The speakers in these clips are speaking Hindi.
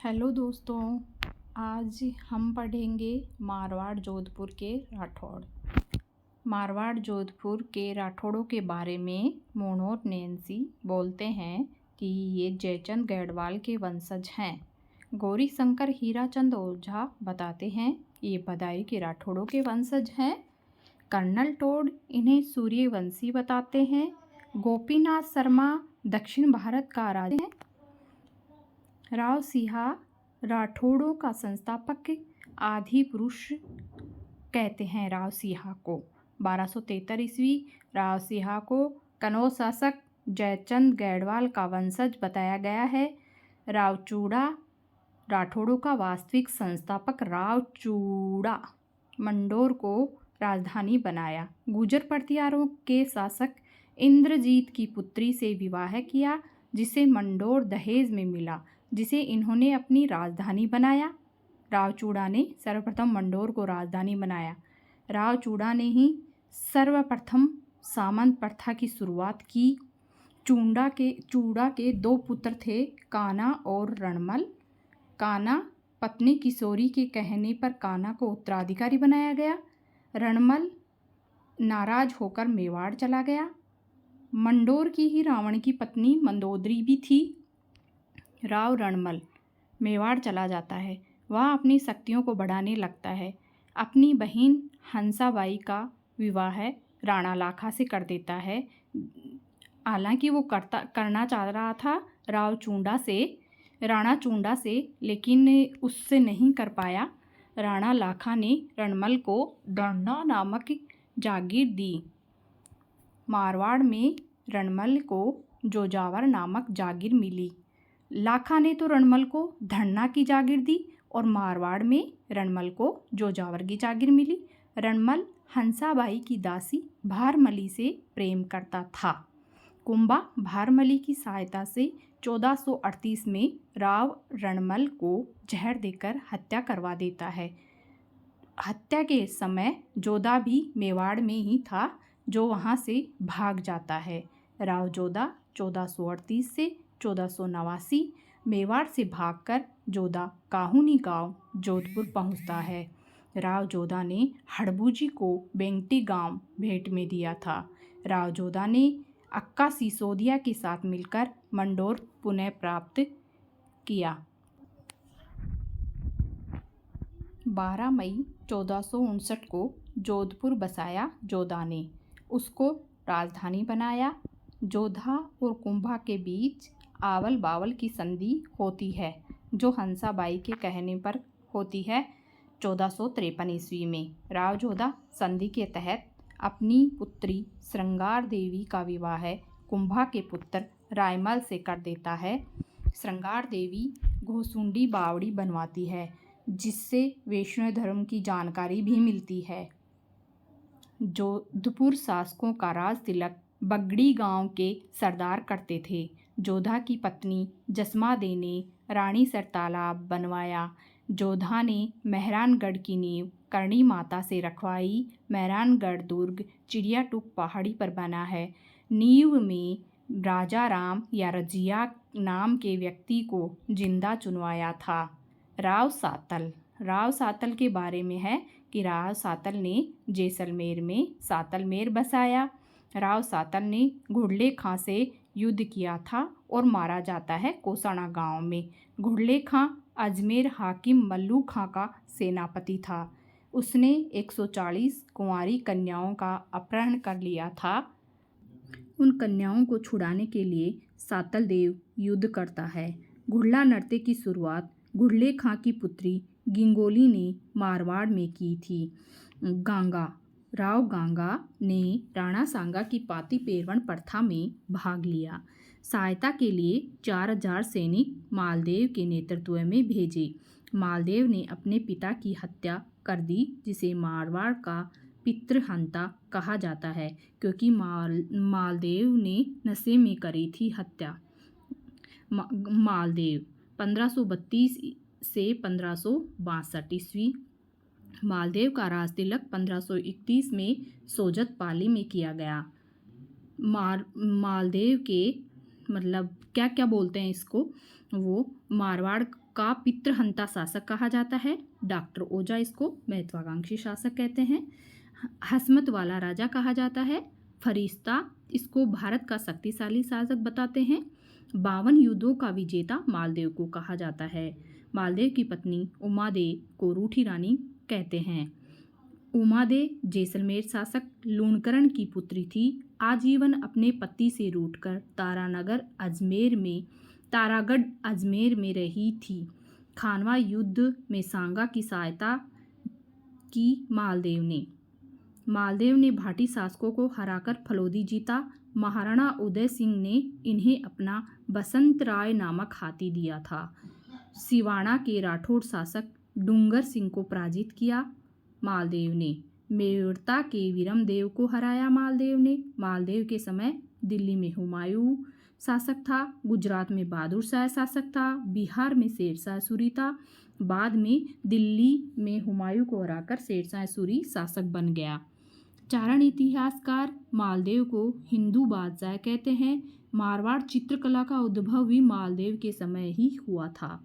हेलो दोस्तों, आज हम पढ़ेंगे मारवाड़ जोधपुर के राठौड़। मारवाड़ जोधपुर के राठौड़ों के बारे में मोनोर नैन्सी बोलते हैं कि ये जयचंद गढ़वाल के वंशज हैं। गौरी शंकर हीराचंद ओझा बताते हैं ये बदायूं के राठौड़ों के वंशज हैं। कर्नल टोड इन्हें सूर्यवंशी बताते हैं। गोपीनाथ शर्मा दक्षिण भारत का राजा है। राव सिंहा राठौड़ों का संस्थापक आदि पुरुष कहते हैं। राव सिंहा को 1273 ईस्वी राव सिंहा को कनौज शासक जयचंद गढ़वाल का वंशज बताया गया है। राव चूड़ा राठौड़ों का वास्तविक संस्थापक राव चूड़ा मंडोर को राजधानी बनाया। गुर्जर प्रतिहारों के शासक इंद्रजीत की पुत्री से विवाह किया, जिसे मंडोर दहेज में मिला, जिसे इन्होंने अपनी राजधानी बनाया। राव चूड़ा ने सर्वप्रथम मंडोर को राजधानी बनाया। राव चूड़ा ने ही सर्वप्रथम सामंत प्रथा की शुरुआत की। चूड़ा के दो पुत्र थे, कान्हा और रणमल। कान्हा पत्नी किशोरी के कहने पर कान्हा को उत्तराधिकारी बनाया गया। रणमल नाराज होकर मेवाड़ चला गया। मंडोर की ही रावण की पत्नी मंदोदरी भी थी। राव रणमल मेवाड़ चला जाता है। वह अपनी शक्तियों को बढ़ाने लगता है। अपनी बहन हंसाबाई का विवाह राणा लाखा से कर देता है। हालांकि वो करना चाह रहा था राणा चूंडा से, लेकिन उससे नहीं कर पाया। राणा लाखा ने रणमल को दन्ना नामक जागीर दी। मारवाड़ में रणमल को जोजावर नामक जागीर मिली। लाखा ने तो रणमल को धन्ना की जागीर दी और मारवाड़ में रणमल को जोजावर की जागीर मिली। रणमल हंसाबाई की दासी भारमली से प्रेम करता था। कुंभा भारमली की सहायता से 1438 में राव रणमल को जहर देकर हत्या करवा देता है। हत्या के समय जोधा भी मेवाड़ में ही था, जो वहाँ से भाग जाता है। राव जोधा 1438 से 1489 मेवाड़ से भागकर जोधा काहुनी गांव जोधपुर पहुंचता है। राव जोधा ने हड़बूजी को बेंगटी गांव भेंट में दिया था। राव जोधा ने अक्का सिसोदिया के साथ मिलकर मंडोर पुनः प्राप्त किया। 12 मई 1459 को जोधपुर बसाया जोधा ने, उसको राजधानी बनाया। जोधा और कुंभा के बीच आवल बावल की संधि होती है, जो हंसाबाई के कहने पर होती है 1453 ईस्वी में। राव जोधा संधि के तहत अपनी पुत्री श्रृंगार देवी का विवाह कुंभा के पुत्र रायमल से कर देता है। श्रृंगार देवी घोसुंडी बावड़ी बनवाती है, जिससे वैष्णव धर्म की जानकारी भी मिलती है। जोधपुर शासकों का राज तिलक बगड़ी गांव के सरदार करते थे। जोधा की पत्नी जसमा दे ने रानीसर तालाब बनवाया। जोधा ने मेहरानगढ़ की नींव करणी माता से रखवाई। मेहरानगढ़ दुर्ग चिड़ियाटूप पहाड़ी पर बना है। नींव में राजा राम या रजिया नाम के व्यक्ति को जिंदा चुनवाया था। राव सातल के बारे में है कि राव सातल ने जैसलमेर में सातलमेर बसाया। राव सातल ने घुड़ले खां से युद्ध किया था और मारा जाता है कोसाना गांव में। घुड़ले खां अजमेर हाकिम मल्लू खां का सेनापति था। उसने 140 कुंवारी कन्याओं का अपहरण कर लिया था। उन कन्याओं को छुड़ाने के लिए सातल देव युद्ध करता है। घुड़ला नृत्य की शुरुआत घुड़ले खां की पुत्री गिंगोली ने मारवाड़ में की थी। राव गांगा ने राणा सांगा की पाती पेरवण प्रथा में भाग लिया। सहायता के लिए 4000 सैनिक मालदेव के नेतृत्व में भेजे। मालदेव ने अपने पिता की हत्या कर दी, जिसे मारवाड़ का पितृहंता कहा जाता है, क्योंकि मालदेव ने नशे में करी थी हत्या। मालदेव 1532 से 1562 ईस्वी। मालदेव का राज तिलक 1531 में सोजत पाली में किया गया। मतलब क्या क्या बोलते हैं इसको, वो मारवाड़ का पितृहंता शासक कहा जाता है। डॉक्टर ओझा इसको महत्वाकांक्षी शासक कहते हैं। हसमत वाला राजा कहा जाता है। फरिश्ता इसको भारत का शक्तिशाली शासक बताते हैं। 52 युद्धों का विजेता मालदेव को कहा जाता है। मालदेव की पत्नी उमादेव को रूठी रानी कहते हैं। उमादेव जैसलमेर शासक लूणकरण की पुत्री थी। आजीवन अपने पति से रूठकर तारागढ़ अजमेर में रही थी। खानवा युद्ध में सांगा की सहायता की मालदेव ने भाटी शासकों को हराकर फलौदी जीता। महाराणा उदय सिंह ने इन्हें अपना बसंत राय नामक हाथी दिया था। सिवाना के राठौड़ शासक डूंगर सिंह को पराजित किया मालदेव ने। मेड़ता के विरमदेव को हराया मालदेव ने। मालदेव के समय दिल्ली में हुमायूं शासक था। गुजरात में बहादुर शाह शासक था। बिहार में शेरशाह सूरी था। बाद में दिल्ली में हुमायूं को हराकर शेरशाह सूरी शासक बन गया। चारण इतिहासकार मालदेव को हिंदू बादशाह कहते हैं। मारवाड़ चित्रकला का उद्भव भी मालदेव के समय ही हुआ था।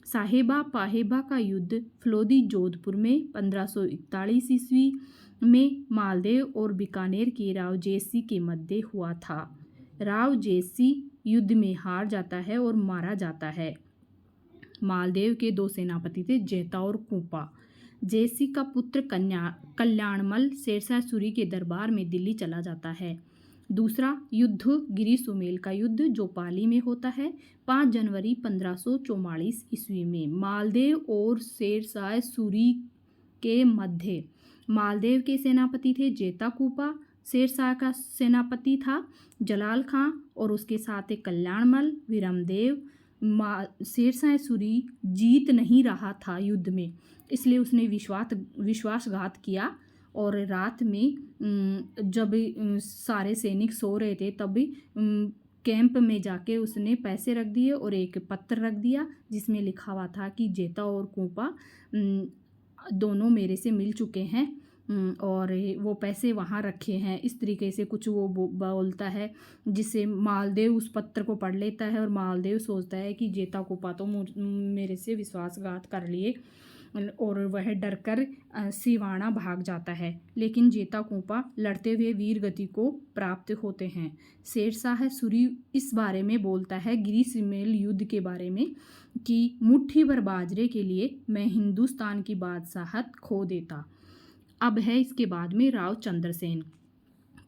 साहेबा पाहेबा का युद्ध फलौदी जोधपुर में 1541 ईस्वी में मालदेव और बीकानेर के राव जैसी के मध्य हुआ था। राव जैसी युद्ध में हार जाता है और मारा जाता है। मालदेव के 2 सेनापति थे, जेता और कूपा। जैसी का पुत्र कल्याणमल शेरशाह सूरी के दरबार में दिल्ली चला जाता है। दूसरा युद्ध गिरी सुमेल का युद्ध जो पाली में होता है 5 जनवरी 1544 ईस्वी में मालदेव और शेरशाह सूरी के मध्य। मालदेव के सेनापति थे जेता कूपा। शेरशाह का सेनापति था जलाल खां और उसके साथ एक कल्याणमल। विरमदेव शेरशाह सूरी जीत नहीं रहा था युद्ध में, इसलिए उसने विश्वासघात किया और रात में जब सारे सैनिक सो रहे थे तब कैंप में जाके उसने पैसे रख दिए और एक पत्र रख दिया जिसमें लिखा हुआ था कि जेता और कूपा दोनों मेरे से मिल चुके हैं और वो पैसे वहाँ रखे हैं। इस तरीके से कुछ वो बोलता है जिससे मालदेव उस पत्र को पढ़ लेता है और मालदेव सोचता है कि जेता कूपा तो मेरे से विश्वासघात कर लिए और वह डरकर सिवाना भाग जाता है। लेकिन जेता कूपा लड़ते हुए वीर गति को प्राप्त होते हैं। शेरशाह सूरी इस बारे में बोलता है गिरी सुमेल युद्ध के बारे में कि मुट्ठी भर बाजरे के लिए मैं हिंदुस्तान की बादशाहत खो देता। अब है इसके बाद में राव चंद्रसेन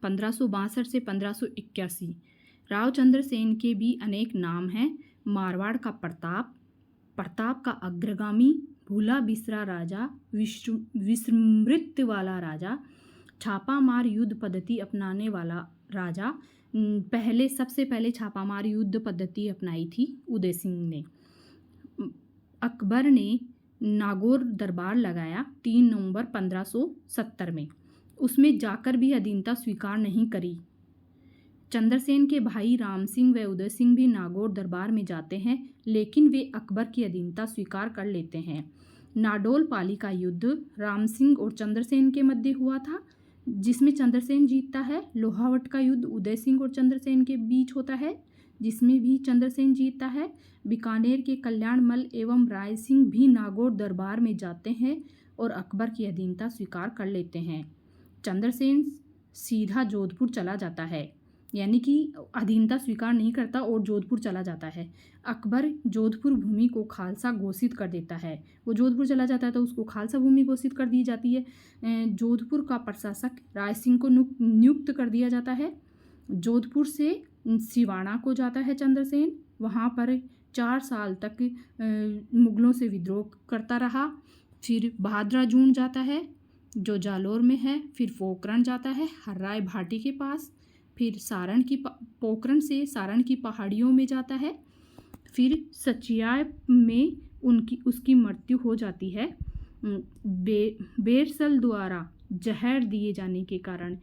1562 से 1581। राव चंद्रसेन के भी अनेक नाम हैं। मारवाड़ का प्रताप का अग्रगामी, भूला बिसरा राजा, विस्मृत वाला राजा, छापामार युद्ध पद्धति अपनाने वाला राजा। सबसे पहले छापामार युद्ध पद्धति अपनाई थी उदय सिंह ने। अकबर ने नागौर दरबार लगाया 3 नवंबर 1570 में। उसमें जाकर भी अधीनता स्वीकार नहीं करी। चंद्रसेन के भाई राम सिंह व उदय सिंह भी नागौर दरबार में जाते हैं, लेकिन वे अकबर की अधीनता स्वीकार कर लेते हैं। नाडोल पाली का युद्ध राम सिंह और चंद्रसेन के मध्य हुआ था, जिसमें चंद्रसेन जीतता है। लोहावट का युद्ध उदय सिंह और चंद्रसेन के बीच होता है, जिसमें भी चंद्रसेन जीतता है। बीकानेर के कल्याणमल एवं राय सिंह भी नागौर दरबार में जाते हैं और अकबर की अधीनता स्वीकार कर लेते हैं। चंद्रसेन सीधा जोधपुर चला जाता है, यानी कि अधीनता स्वीकार नहीं करता और जोधपुर चला जाता है। अकबर जोधपुर भूमि को खालसा घोषित कर देता है। वो जोधपुर चला जाता है तो उसको खालसा भूमि घोषित कर दी जाती है। जोधपुर का प्रशासक राय सिंह को नियुक्त कर दिया जाता है। जोधपुर से सिवाना को जाता है चंद्रसेन। वहाँ पर 4 साल तक मुगलों से विद्रोह करता रहा। फिर भादरा जून जाता है जो जालोर में है। फिर पोखरण जाता है हर्राय भाटी के पास। फिर पोखरण से सारण की पहाड़ियों में जाता है। फिर सचियाय में उसकी मृत्यु हो जाती है। बेरसल द्वारा जहर दिए जाने के कारण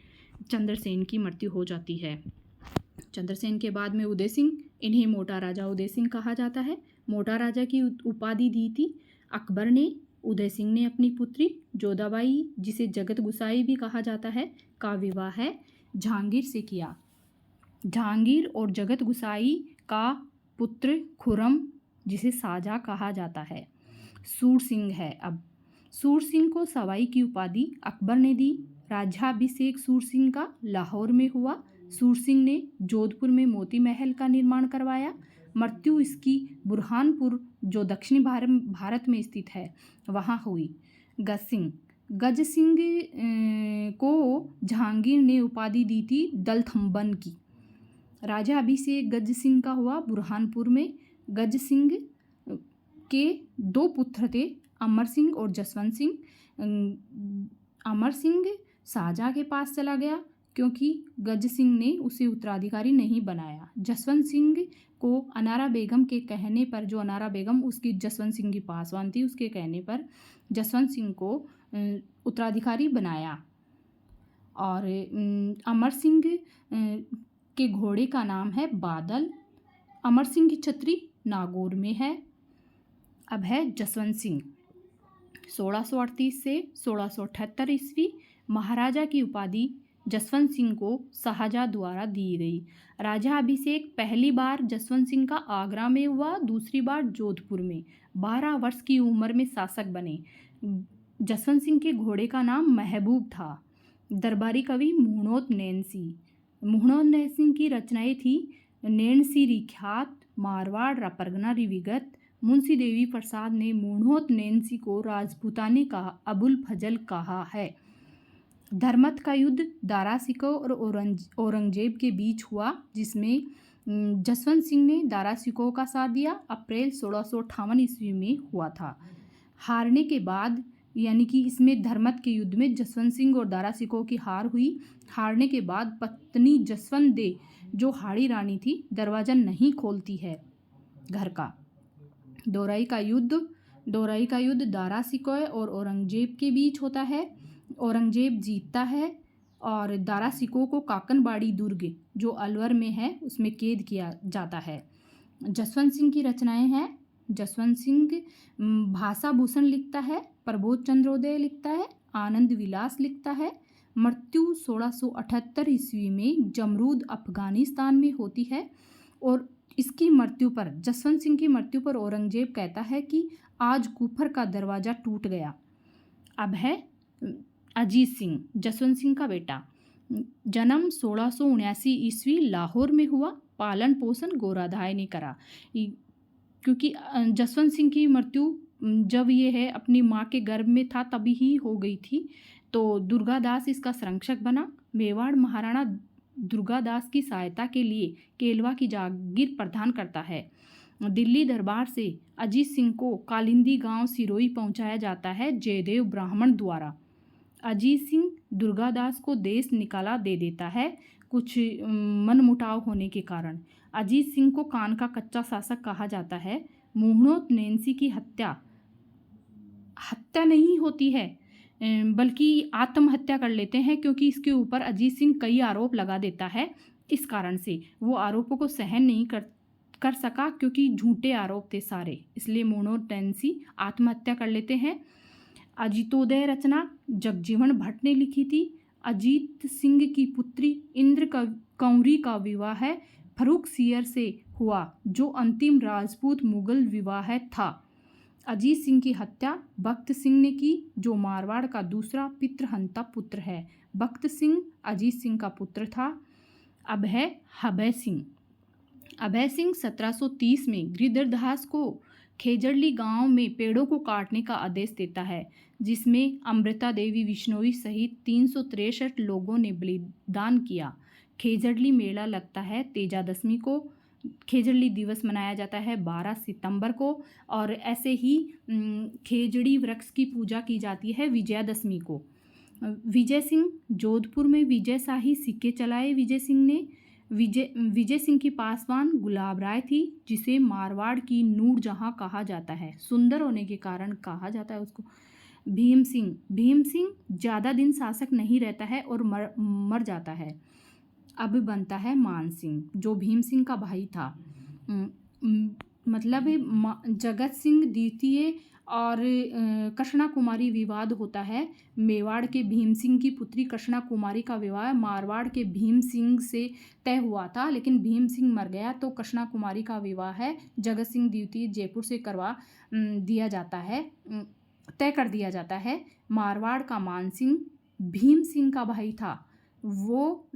चंद्रसेन की मृत्यु हो जाती है। चंद्रसेन के बाद में उदय सिंह, इन्हें मोटा राजा उदय सिंह कहा जाता है। मोटा राजा की उपाधि दी थी अकबर ने। उदय सिंह ने अपनी पुत्री जोधाबाई, जिसे जगत गुसाई भी कहा जाता है, का विवाह जहांगीर से किया। जहांगीर और जगत गुसाई का पुत्र खुर्रम, जिसे शाहजहाँ कहा जाता है, सूरसिंह है। अब सूरसिंह को सवाई की उपाधि अकबर ने दी। राज्याभिषेक सूरसिंह का लाहौर में हुआ। सूरसिंह ने जोधपुर में मोती महल का निर्माण करवाया। मृत्यु इसकी बुरहानपुर, जो दक्षिणी भारत में स्थित है, वहाँ हुई। गज सिंह को जहांगीर ने उपाधि दी थी दलथम्बन की। राजा अभिषेक गज सिंह का हुआ बुरहानपुर में। गज सिंह के 2 पुत्र थे, अमर सिंह और जसवंत सिंह। अमर सिंह शाहजहाँ के पास चला गया क्योंकि गज सिंह ने उसे उत्तराधिकारी नहीं बनाया। जसवंत सिंह को अनारा बेगम के कहने पर, जो अनारा बेगम उसकी जसवंत सिंह की पासवान थी, उसके कहने पर जसवंत सिंह को उत्तराधिकारी बनाया। और अमर सिंह के घोड़े का नाम है बादल। अमर सिंह की छतरी नागौर में है। अब है जसवंत सिंह। 1638 से 1678 ईस्वी महाराजा की उपाधि जसवंत सिंह को शाहजहाँ द्वारा दी गई। राजा अभिषेक पहली बार जसवंत सिंह का आगरा में हुआ, दूसरी बार जोधपुर में। 12 वर्ष की उम्र में शासक बने। जसवंत सिंह के घोड़े का नाम महबूब था। दरबारी कवि मुहणोत नैन सिंह की रचनाएं थी नैनसी रिख्यात, मारवाड़ परगना रिविगत। मुंशी देवी प्रसाद ने मुहणोत नैनसी को राजपूताने का अबुल फजल कहा है। धर्मत का युद्ध दारा शिकोह और औरंगजेब के बीच हुआ, जिसमें जसवंत सिंह ने दारा शिकोह का साथ दिया। अप्रैल 1658 ईस्वी में हुआ था। हारने के बाद, यानी कि इसमें धर्मत के युद्ध में जसवंत सिंह और दारा शिकोह की हार हुई। हारने के बाद पत्नी जसवंत दे, जो हाड़ी रानी थी, दरवाज़ा नहीं खोलती है घर का। दोराई का युद्ध दारा शिकोह और औरंगजेब के बीच होता है। औरंगजेब जीतता है और दारा शिकोह को काकनबाड़ी दुर्ग, जो अलवर में है, उसमें कैद किया जाता है। जसवंत सिंह की रचनाएं हैं। जसवंत सिंह भाषा भूषण लिखता है, प्रबोध चंद्रोदय लिखता है, आनंद विलास लिखता है। मृत्यु 1678 ईस्वी में जमरूद अफगानिस्तान में होती है। और इसकी मृत्यु पर, जसवंत सिंह की मृत्यु पर औरंगजेब कहता है कि आज कुफर का दरवाज़ा टूट गया। अब है अजीत सिंह, जसवंत सिंह का बेटा। जन्म 1679 ईस्वी लाहौर में हुआ। पालन पोषण गोराधाय ने करा, क्योंकि जसवंत सिंह की मृत्यु जब ये है अपनी माँ के गर्भ में था तभी ही हो गई थी। तो दुर्गादास इसका संरक्षक बना। मेवाड़ महाराणा दुर्गादास की सहायता के लिए केलवा की जागीर प्रदान करता है। दिल्ली दरबार से अजीत सिंह को कालिंदी गांव सिरोही पहुंचाया जाता है जयदेव ब्राह्मण द्वारा। अजीत सिंह दुर्गादास को देश निकाला दे देता है, कुछ मनमुटाव होने के कारण। अजीत सिंह को कान का कच्चा शासक कहा जाता है। मुहणोत नैनसी की हत्या नहीं होती है, बल्कि आत्महत्या कर लेते हैं, क्योंकि इसके ऊपर अजीत सिंह कई आरोप लगा देता है। इस कारण से वो आरोपों को सहन नहीं कर सका, क्योंकि झूठे आरोप थे सारे, इसलिए मुहणोत नैनसी आत्महत्या कर लेते हैं। अजीतोदय रचना जगजीवन भट्ट ने लिखी थी। अजीत सिंह की पुत्री इंद्र कंवरी का विवाह फर्रुखसियर से हुआ, जो अंतिम राजपूत मुगल विवाह था। अजीत सिंह की हत्या बख्त सिंह ने की, जो मारवाड़ का दूसरा पितृहंता पुत्र है। बख्त सिंह अजीत सिंह का पुत्र था। अब है अभय सिंह। अभय सिंह 1730 में गिरधरदास को खेजड़ली गांव में पेड़ों को काटने का आदेश देता है, जिसमें अमृता देवी विश्नोई सहित 363 लोगों ने बलिदान किया। खेजड़ली मेला लगता है तेजादशमी को। खेजड़ली दिवस मनाया जाता है 12 सितंबर को। और ऐसे ही खेजड़ी वृक्ष की पूजा की जाती है विजयादशमी को। विजय सिंह जोधपुर में विजय शाही सिक्के चलाए। विजय सिंह ने विजय सिंह की पासवान गुलाब राय थी, जिसे मारवाड़ की नूरजहाँ कहा जाता है, सुंदर होने के कारण कहा जाता है उसको। भीम सिंह ज़्यादा दिन शासक नहीं रहता है और मर जाता है। अब बनता है मान सिंह, जो भीम सिंह का भाई था। मतलब जगत सिंह द्वितीय और कृष्णा कुमारी विवाद होता है। मेवाड़ के भीम सिंह की पुत्री कृष्णा कुमारी का विवाह मारवाड़ के भीम सिंह से तय हुआ था, लेकिन भीम सिंह मर गया तो कृष्णा कुमारी का विवाह है जगत सिंह द्वितीय जयपुर से करवा दिया जाता है, तय कर दिया जाता है। मारवाड़ का मान सिंह भीम सिंह का भाई था, वो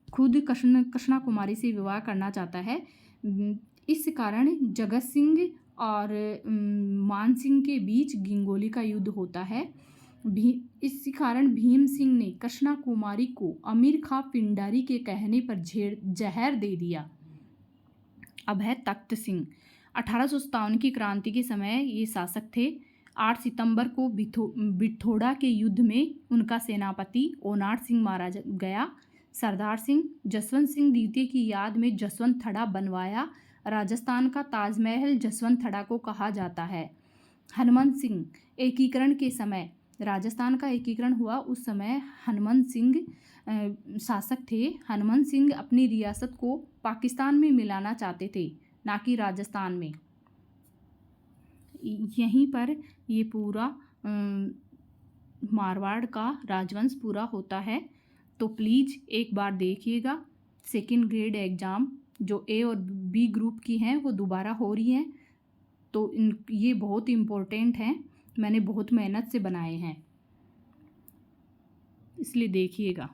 खुद कृष्णा कुमारी से विवाह करना चाहता है। इस कारण जगत सिंह और मान सिंह के बीच गिंगोली का युद्ध होता है। इस कारण भीम सिंह ने कृष्णा कुमारी को अमीर खां पिंडारी के कहने पर जहर दे दिया। अब है तख्त सिंह। 1857 की क्रांति के समय ये शासक थे। 8 सितंबर को बिठोड़ा के युद्ध में उनका सेनापति ओनाट सिंह मारा गया। सरदार सिंह जसवंत सिंह द्वितीय की याद में जसवंत थड़ा बनवाया। राजस्थान का ताजमहल जसवंत थड़ा को कहा जाता है। हनुमंत सिंह एकीकरण के समय, राजस्थान का एकीकरण हुआ उस समय हनुमंत सिंह शासक थे। हनुमंत सिंह अपनी रियासत को पाकिस्तान में मिलाना चाहते थे, ना कि राजस्थान में। यहीं पर ये पूरा मारवाड़ का राजवंश पूरा होता है। तो प्लीज़ एक बार देखिएगा। सेकंड ग्रेड एग्ज़ाम जो ए और बी ग्रुप की हैं वो दोबारा हो रही हैं, तो ये बहुत इम्पोर्टेंट हैं। मैंने बहुत मेहनत से बनाए हैं, इसलिए देखिएगा।